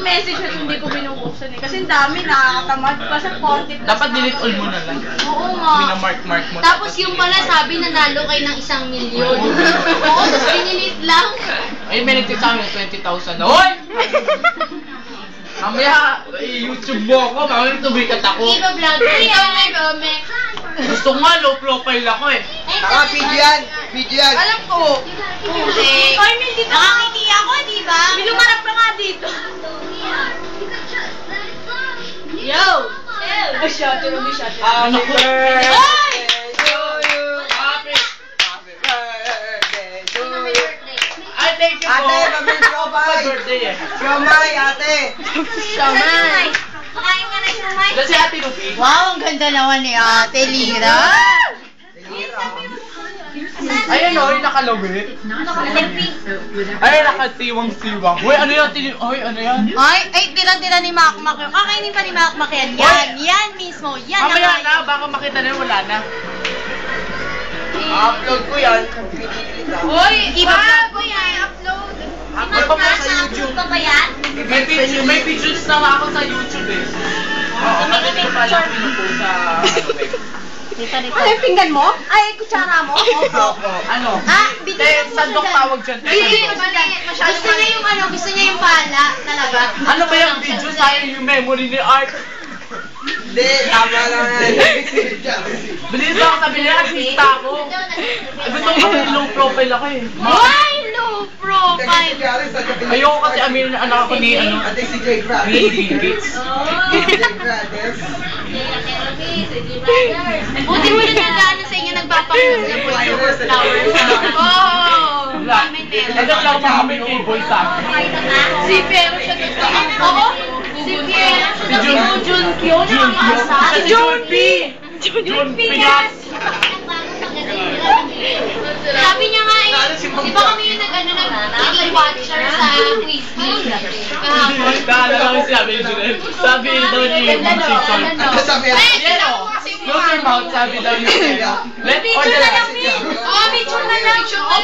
Message at hindi ko binubuksan eh. Kasi ang dami, nakakatamad pa sa 40. Dapat delete all mo na lang. Oo nga. Minamark mo. Tapos yung pala sabi nanalo kayo ng 1 milyon. Oo, tapos dinilit lang. Ay, may nagtik sa amin 20,000 na. Hoy! Mamaya, YouTube mo ako. Mamaya tumikat ako. Iba-vlog ko yan. Gusto nga, low profile ako eh. Tama, video yan. Video yan. Alam ko. Hindi. Carmen, dito. Nakakiti ako, di ba? Bilumarap ka nga dito. Yo! Ay, shot. Ano ko? Ay! to you. Happy Birthday to you. Ay, thank you po. Ate, kami siomay. birthday eh. Siomay, ate. Siomay. Makain ka na siomay. Dahil si Ate Ruby. Wow, ang ganda naman ni Ate Lira. Ayan o, yung nakalawit. Ay, nakasiwang-siwang. Uy, ano yan? Uy, ano yan? Ay, tira-tira ni Makmak. Kakainin pa ni Makmak yan. Yan mismo. Yan Mamaya na, baka makita na yun, wala na. Upload ko yan. Hoy, I-upload ko yan. Upload. Upload pa mo sa YouTube pa ba yan? May pictures na ako sa YouTube eh. Oo, kasi may pala pinupost sa Ano yung pinggan mo? Ay, kutsara mo? ano? Binigyan mo sandok siya tawag dyan. Gusto niya yung gusto niya yung pala talaga. Ano ba yung video? Sayang yung memory ni Art. Hindi, tama lang yan. Bilis ako sabi niya, artista ako. Gusto ko kasi low profile ako eh. Why low profile? Ayoko kasi aminin na anak ako ni ano. Ate si Jay Brad. Ni Bill Gates. Si Jay Brothers. Buti mo na nagano sa inyo nagpapakulos na po yung flowers. Oh! Wala. Ito lang mga kami kay Boy sa akin. Si Piero siya doon sa Oo. Si Pierre. Si Jun. Junkyo na ang asa. Si Jun P. Jun Pinas. Sabi niya nga di ba kami yung nag-watcher sa Quizly? Kahapon. Kaalala ko sabi ni Junel. Sabi daw niya yung season. Ano sabi yan? Yan o. Close your mouth, sabi daw niya. Let Picture na lang, Min. Oh, picture na lang.